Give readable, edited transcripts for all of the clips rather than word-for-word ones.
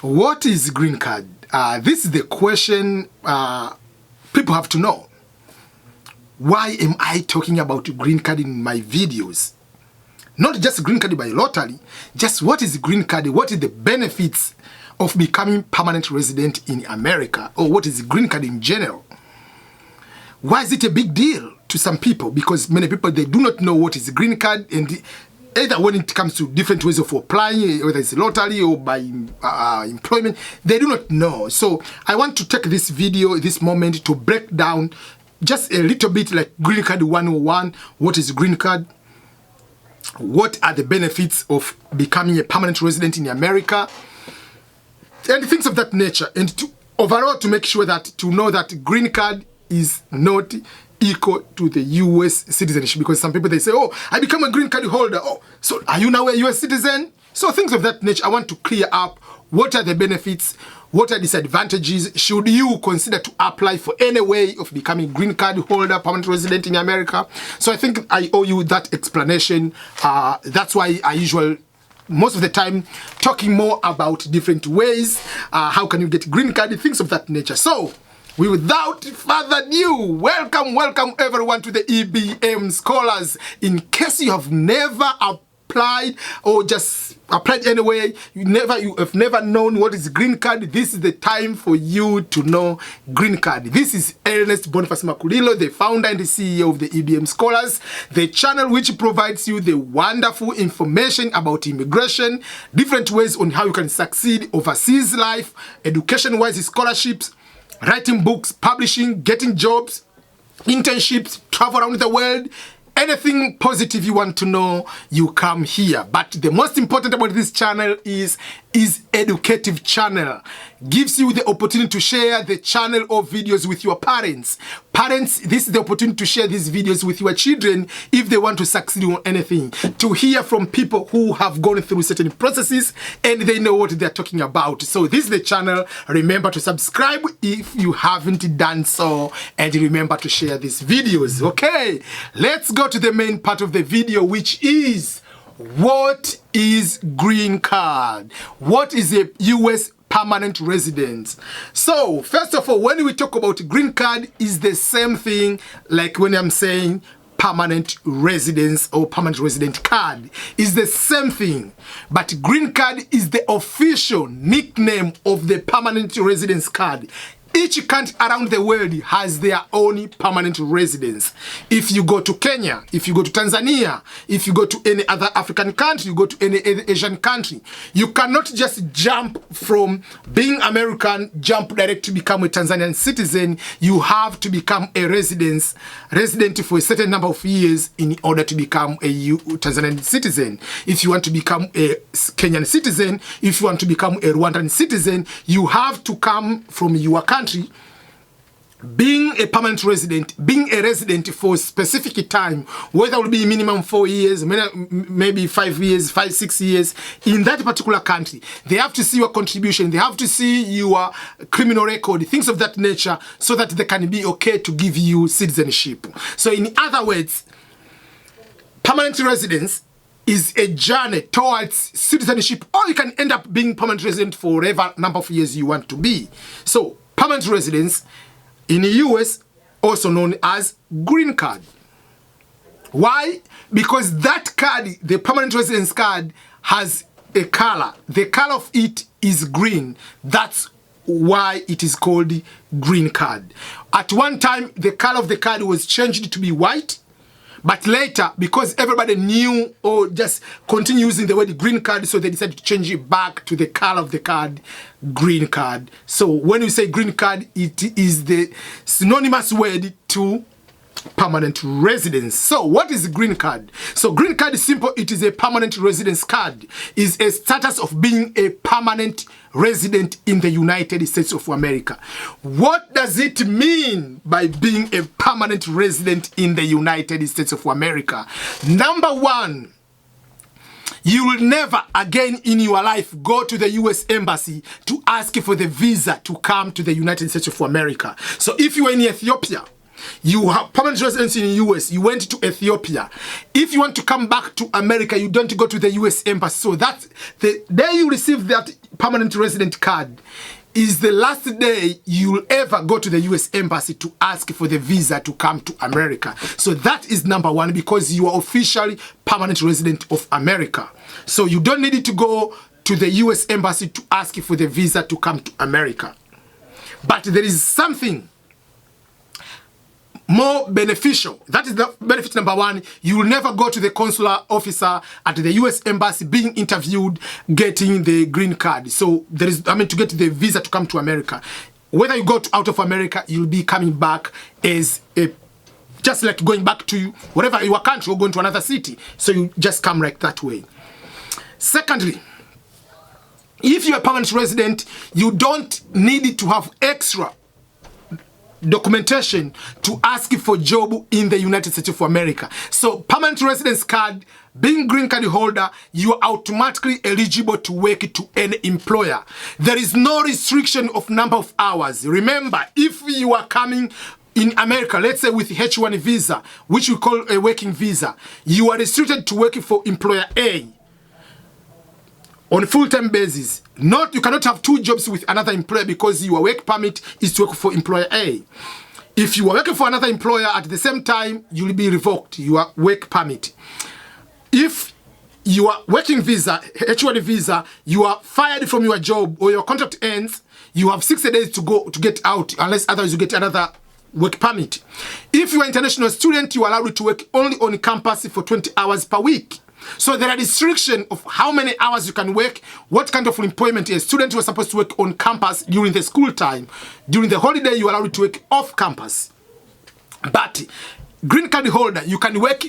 What is green card? This is the question people have to know. Why am I talking about green card in my videos? Not just green card by lottery, just what is green card? What is the benefits of becoming permanent resident in America? Or what is green card in general? Why is it a big deal to some people? Because many people, they do not know what is green card, and either when it comes to different ways of applying, whether it's lottery or by employment, they do not know. So I want to take this video, this moment, to break down just a little bit like green card 101. What is green card? What are the benefits of becoming a permanent resident in America? And things of that nature. And to overall, to make sure that, to know that green card is not equal to the US citizenship, because some people, they say, oh, I become a green card holder. Oh, so are you now a US citizen? So things of that nature, I want to clear up what are the benefits, what are disadvantages, should you consider to apply for any way of becoming green card holder, permanent resident in America. So I think I owe you that explanation. That's why I usually, most of the time, talking more about different ways, how can you get green card, things of that nature. So without further ado, welcome everyone to the EBM Scholars. In case you have never applied or just applied anyway, you have never known what is green card, this is the time for you to know green card. This is Ernest Boniface Makulilo, the founder and the CEO of the EBM Scholars, the channel which provides you the wonderful information about immigration, different ways on how you can succeed overseas life, education-wise scholarships, writing books, publishing, getting jobs, internships, travel around the world. Anything positive you want to know, you come here. But the most important about this channel is educative channel. Gives you the opportunity to share the channel or videos with your parents. Parents, this is the opportunity to share these videos with your children if they want to succeed on anything. To hear from people who have gone through certain processes and they know what they're talking about. So this is the channel. Remember to subscribe if you haven't done so. And remember to share these videos. Okay, let's go to the main part of the video, which is what is green card? What is a US permanent residence? So first of all, when we talk about green card, is the same thing like when I'm saying permanent residence or permanent resident card. Is the same thing, but green card is the official nickname of the permanent residence card. Each country around the world has their own permanent residence. If you go to Kenya, if you go to Tanzania, if you go to any other African country, you go to any Asian country, you cannot just jump from being American, jump direct to become a Tanzanian citizen. You have to become a resident for a certain number of years in order to become a Tanzanian citizen. If you want to become a Kenyan citizen, if you want to become a Rwandan citizen, you have to come from your country, being a permanent resident, being a resident for a specific time, whether it will be minimum 4 years, maybe 5 years, 6 years, in that particular country. They have to see your contribution, they have to see your criminal record, things of that nature, so that they can be okay to give you citizenship. So in other words, permanent residence is a journey towards citizenship, or you can end up being permanent resident for whatever number of years you want to be. So permanent residence in the US, also known as green card. Why? Because that card, the permanent residence card, has a color. The color of it is green. That's why it is called green card. At one time, the color of the card was changed to be white. But later, because everybody knew or just continue using the word green card, so they decided to change it back to the color of the card, green card. So when you say green card, it is the synonymous word to permanent residence. So what is green card? So green card is simple. It is a permanent residence card. Is a status of being a permanent resident in the United States of America. What does it mean by being a permanent resident in the United States of America? Number one, you will never again in your life go to the US Embassy to ask for the visa to come to the United States of America. So if you are in Ethiopia, you have permanent residence in the US, you went to Ethiopia. If you want to come back to America, you don't go to the US Embassy. So that the day you receive that permanent resident card is the last day you'll ever go to the US Embassy to ask for the visa to come to America. So that is number one, because you are officially permanent resident of America. So you don't need to go to the US Embassy to ask for the visa to come to America. But there is something more beneficial. That is the benefit number one. You will never go to the consular officer at the US Embassy being interviewed, getting the green card. So there is, to get the visa to come to America. Whether you go out of America, you'll be coming back as a, just like going back to whatever your country or going to another city. So you just come right that way. Secondly, if you're a permanent resident, you don't need to have extra documentation to ask for job in the United States of America. So permanent residence card, being green card holder, you are automatically eligible to work to any employer. There is no restriction of number of hours. Remember, if you are coming in America, let's say with H1 visa, which we call a working visa, you are restricted to work for employer A on a full-time basis. You cannot have two jobs with another employer, because your work permit is to work for employer A. If you are working for another employer at the same time, you will be revoked your work permit. If you are working visa, H1 visa, you are fired from your job or your contract ends, you have 60 days to go to get out, unless otherwise you get another work permit. If you are an international student, you are allowed to work only on campus for 20 hours per week. So there are restrictions of how many hours you can work, what kind of employment a student was supposed to work on campus during the school time. During the holiday, you are allowed to work off campus. But green card holder, you can work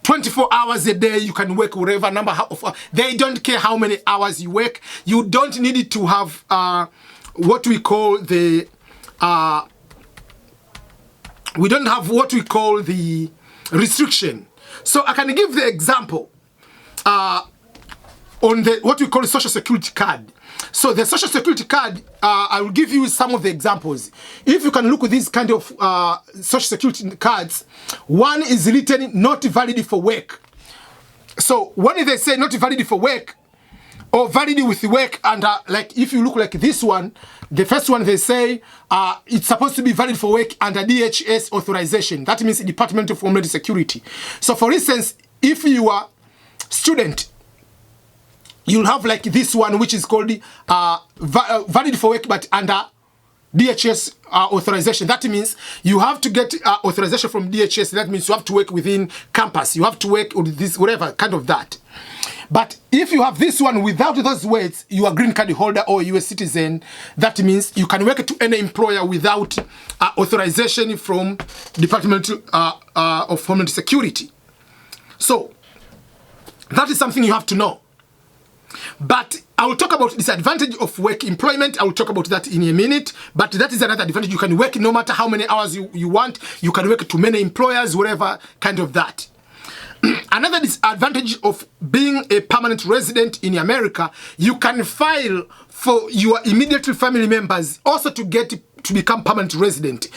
24 hours a day, you can work whatever number of, they don't care how many hours you work. You don't need to have what we call the, we don't have what we call the restriction. So I can give the example on the what we call a social security card. So the social security card, I will give you some of the examples. If you can look at these kind of social security cards, one is written not valid for work. So when they say not valid for work or valid with work, and like if you look like this one, the first one they say it's supposed to be valid for work under DHS authorization. That means Department of Homeland Security. So for instance, if you are student, you'll have like this one, which is called valid for work but under DHS authorization. That means you have to get authorization from DHS. That means you have to work within campus. You have to work on this, whatever, kind of that. But if you have this one without those words, you are green card holder or US citizen. That means you can work to any employer without authorization from Department of Homeland Security. So that is something you have to know. But I will talk about disadvantage of work employment. I will talk about that in a minute. But that is another advantage. You can work no matter how many hours you want. You can work to many employers, whatever, kind of that. Another disadvantage of being a permanent resident in America, you can file for your immediate family members also to become permanent resident.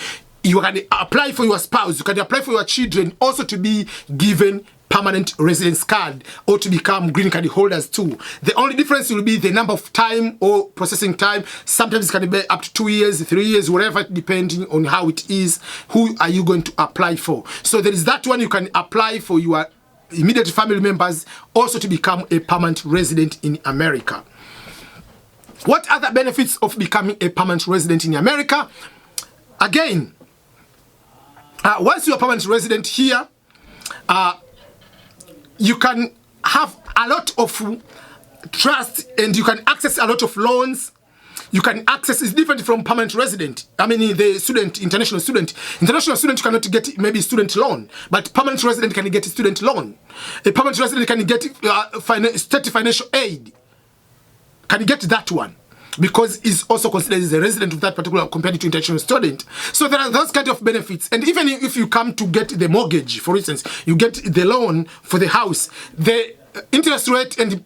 You can apply for your spouse. You can apply for your children also to be given permanent residence card or to become green card holders too. The only difference will be the number of time or processing time. Sometimes it can be up to 2 years, 3 years, whatever, depending on how it is. Who are you going to apply for? So there is that one. You can apply for your immediate family members also to become a permanent resident in America. What other benefits of becoming a permanent resident in America? Again, once you're a permanent resident here, you can have a lot of trust and you can access a lot of loans. You can access, it's different from permanent resident. I mean, the student, international student. International student cannot get maybe student loan, but permanent resident can get student loan. A permanent resident can get state financial aid. Can get that one because is also considered as a resident of that particular compared to international student. So there are those kind of benefits. And even if you come to get the mortgage, for instance, you get the loan for the house, the interest rate and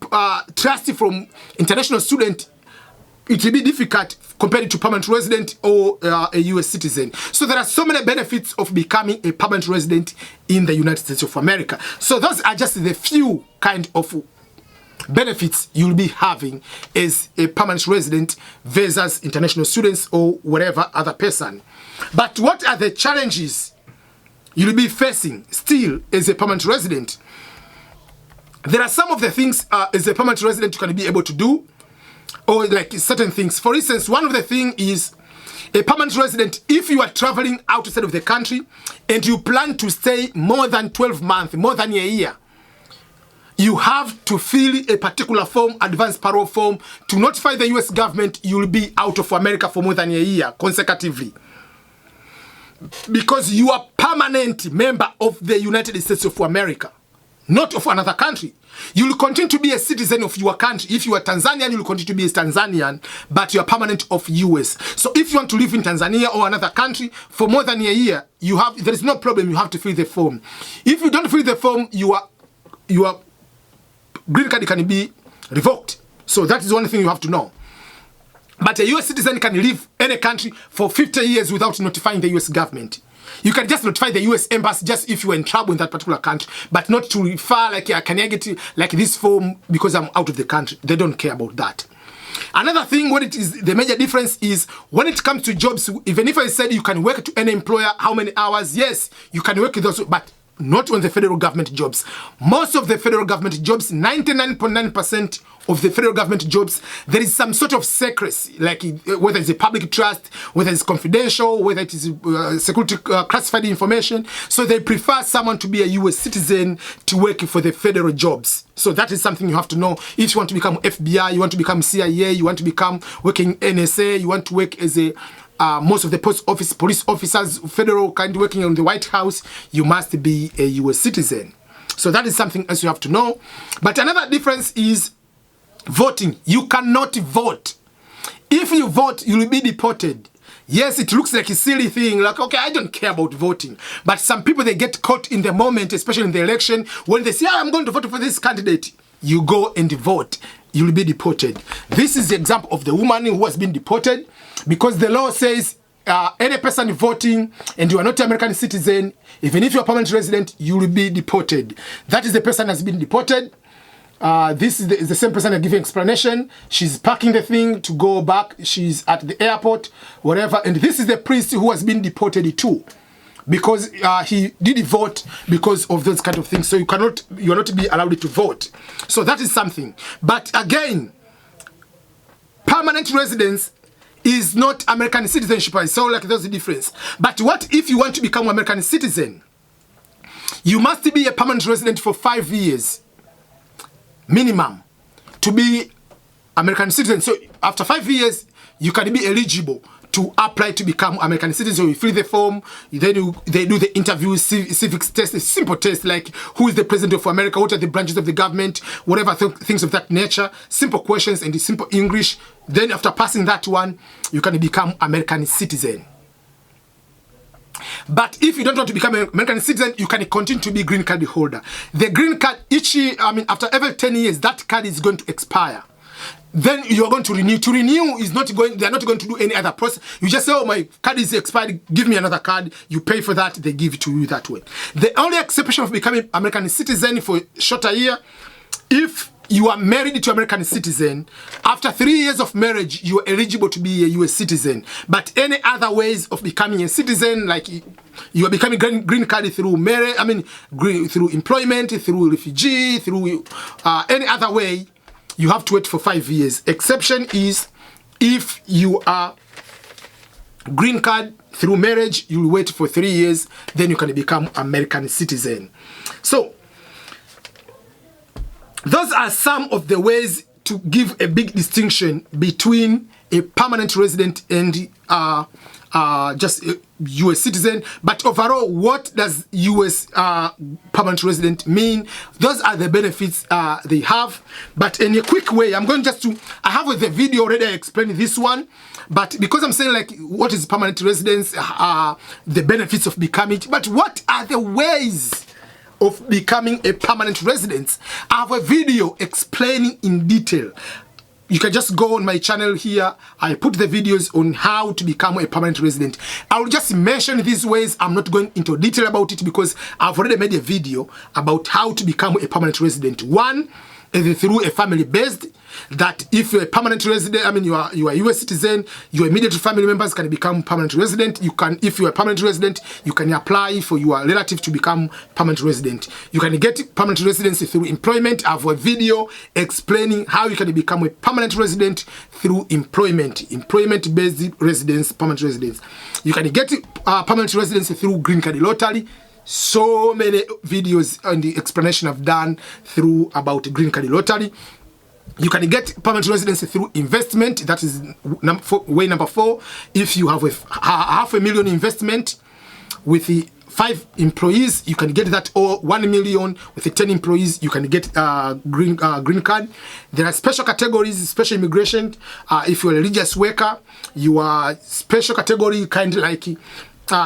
trust from international student, it will be difficult compared to permanent resident or a US citizen. So there are so many benefits of becoming a permanent resident in the United States of America. So those are just the few kind of benefits you'll be having as a permanent resident versus international students or whatever other person. But what are the challenges you'll be facing still as a permanent resident? There are some of the things as a permanent resident you can be able to do, or like certain things. For instance, one of the things is a permanent resident, if you are traveling outside of the country and you plan to stay more than 12 months, more than a year, you have to fill a particular form, advance parole form, to notify the US government you'll be out of America for more than a year consecutively. Because you are permanent member of the United States of America, not of another country. You will continue to be a citizen of your country. If you are Tanzanian, you will continue to be a Tanzanian, but you are permanent of US. So if you want to live in Tanzania or another country for more than a year, there is no problem. You have to fill the form. If you don't fill the form, your green card can be revoked. So that is one thing you have to know. But a US citizen can live any country for 50 years without notifying the US government. You can just notify the US embassy just if you're in trouble in that particular country, but not to refer like, can I get like this form because I'm out of the country. They don't care about that. Another thing, what it is, the major difference is when it comes to jobs, even if I said you can work to any employer, how many hours, yes, you can work with those, but not on the federal government jobs. Most of the federal government jobs, 99.9% of the federal government jobs, there is some sort of secrecy, like whether it's a public trust, whether it's confidential, whether it is security classified information. So they prefer someone to be a US citizen to work for the federal jobs. So that is something you have to know. If you want to become FBI, you want to become CIA, you want to become working NSA, you want to work as a most of the post office, police officers, federal kind working on the White House, you must be a US citizen. So that is something else you have to know. But another difference is voting. You cannot vote. If you vote, you will be deported. Yes, it looks like a silly thing, like, okay, I don't care about voting. But some people, they get caught in the moment, especially in the election, when they say, I'm going to vote for this candidate. You go and vote. You will be deported. This is the example of the woman who has been deported because the law says any person voting and you are not an American citizen, even if you're a permanent resident, you will be deported. That is the person has been deported. This is the same person giving explanation. She's packing the thing to go back. She's at the airport, whatever. And this is the priest who has been deported too, because he did vote because of those kind of things. So you're not be allowed to vote. So that is something. But again, permanent residence is not American citizenship. I saw like there's a difference. But what if you want to become an American citizen? You must be a permanent resident for 5 years minimum to be American citizen. So after 5 years, you can be eligible to apply to become American citizen. So you fill the form, they do the interview, civics test, a simple test like who is the president of America, what are the branches of the government, whatever things of that nature, simple questions and simple English. Then after passing that one, you can become American citizen. But if you don't want to become an American citizen, you can continue to be green card holder. The green card, after every 10 years, that card is going to expire. Then you are going to renew. To renew is not going, they are not going to do any other process. You just say, oh, my card is expired, give me another card. You pay for that, they give it to you that way. The only exception of becoming American citizen for a shorter year, if you are married to an American citizen, after 3 years of marriage, you are eligible to be a US citizen. But any other ways of becoming a citizen, like you are becoming green card through marriage, through employment, through refugee, through any other way, you have to wait for 5 years. Exception is if you are green card through marriage, you will wait for 3 years, then you can become American citizen. So those are some of the ways to give a big distinction between a permanent resident and just a US citizen. But overall, what does US permanent resident mean? Those are the benefits they have. But in a quick way, I'm going just to, I have the video already explained this one. But because I'm saying like, what is permanent residence, the benefits of becoming it, but what are the ways of becoming a permanent resident? I have a video explaining in detail. You can just go on my channel here. I put the videos on how to become a permanent resident. I will just mention these ways. I'm not going into detail about it because I've already made a video about how to become a permanent resident. One through a family based, that if you're a permanent resident, I mean you are a US citizen, your immediate family members can become permanent resident. You can, if you're a permanent resident, you can apply for your relative to become permanent resident. You can get permanent residency through employment. I have a video explaining how you can become a permanent resident through employment based residence, permanent residence. You can get permanent residency through green card lottery. So many videos and the explanation I've done through about green card lottery. You can get permanent residency through investment. That is way number 4. If you have a $500,000 investment with the 5 employees, you can get that, or 1 million with the 10 employees, you can get green card. There are special categories, special immigration. If you're a religious worker, you are special category, kind of like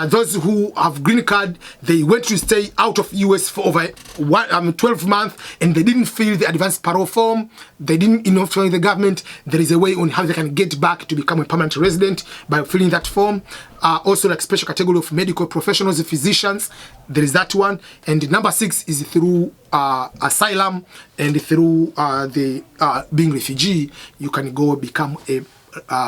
those who have green card, they went to stay out of US for over 12 months and they didn't fill the advanced parole form. They didn't notify the government. There is a way on how they can get back to become a permanent resident by filling that form. Also, like special category of medical professionals, physicians, there is that one. And number 6 is through asylum and through being refugee, you can go become a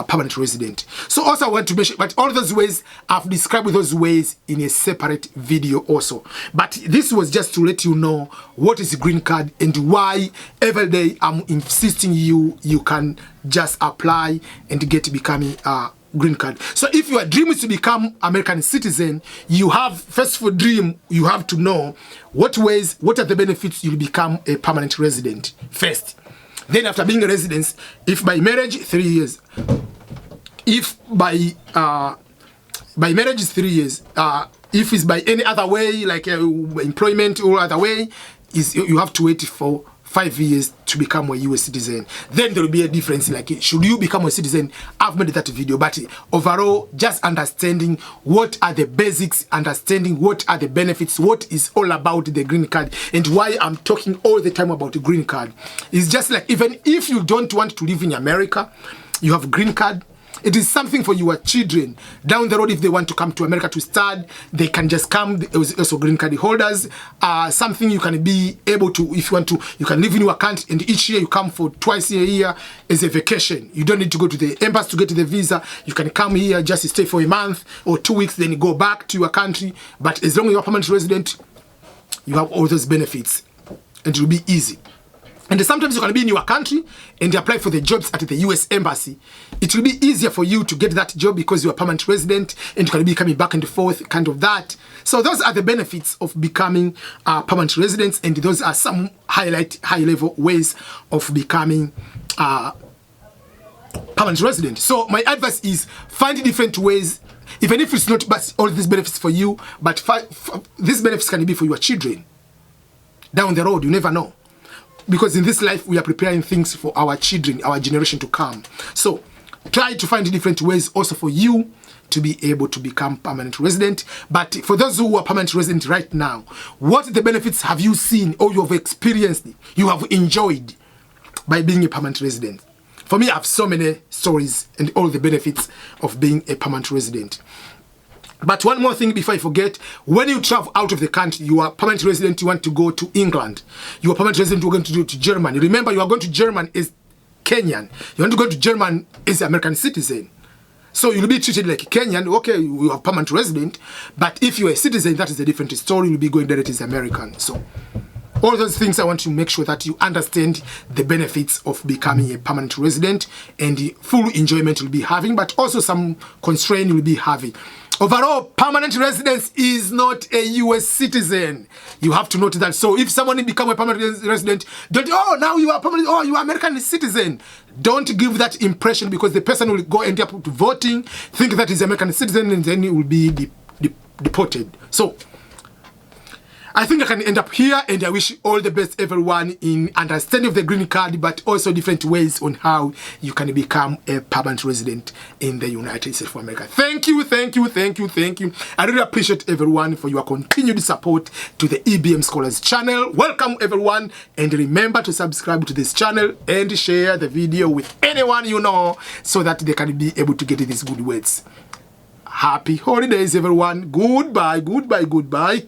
permanent resident. So also I want to mention, but all those ways I've described those ways in a separate video also. But this was just to let you know what is green card and why every day I'm insisting you can just apply and get becoming green card. So if your dream is to become American citizen, you have, first for dream, you have to know what are the benefits you'll become a permanent resident first. Then after being a resident, if by marriage, 3 years. If by marriage is 3 years. If it's by any other way, like employment or other way, you have to wait for 5 years to become a US citizen. Then there will be a difference, like should you become a citizen? I've made that video, but overall, just understanding what are the basics, understanding what are the benefits, what is all about the green card, and why I'm talking all the time about the green card. It's just like, even if you don't want to live in America, you have green card. It is something for your children down the road. If they want to come to America to study, they can just come. There's also green card holders. Something you can be able to, if you want to, you can live in your country, and each year you come for twice a year as a vacation. You don't need to go to the embassy to get the visa. You can come here, just stay for a month or 2 weeks, then you go back to your country. But as long as you're a permanent resident, you have all those benefits, and it will be easy. And sometimes you can be in your country and apply for the jobs at the US Embassy. It will be easier for you to get that job because you're a permanent resident and you can be coming back and forth, kind of that. So those are the benefits of becoming permanent residents, and those are some high-level ways of becoming permanent resident. So my advice is find different ways, even if it's not all these benefits for you, but these benefits can be for your children. Down the road, you never know. Because in this life, we are preparing things for our children, our generation to come. So try to find different ways also for you to be able to become permanent resident. But for those who are permanent resident right now, what the benefits have you seen or you have experienced, you have enjoyed by being a permanent resident? For me, I have so many stories and all the benefits of being a permanent resident. But one more thing before I forget, when you travel out of the country, you are permanent resident, you want to go to England. You are permanent resident, you are going to go to Germany. Remember, you are going to Germany as Kenyan. You want to go to Germany as an American citizen. So you'll be treated like a Kenyan. Okay, you are permanent resident. But if you're a citizen, that is a different story. You'll be going directly as American. So all those things, I want to make sure that you understand the benefits of becoming a permanent resident, and the full enjoyment you'll be having, but also some constraint you'll be having. Overall, permanent residence is not a US citizen. You have to note that. So if someone become a permanent resident, don't, oh, now you are permanent, oh, you are American citizen. Don't give that impression, because the person will go end up voting, think that he's American citizen, and then he will be deported. So I think I can end up here, and I wish all the best everyone in understanding of the green card, but also different ways on how you can become a permanent resident in the United States of America. Thank you, thank you, thank you, thank you. I really appreciate everyone for your continued support to the EBM Scholars channel. Welcome everyone, and remember to subscribe to this channel and share the video with anyone you know so that they can be able to get these good words. Happy holidays everyone. Goodbye, goodbye, goodbye.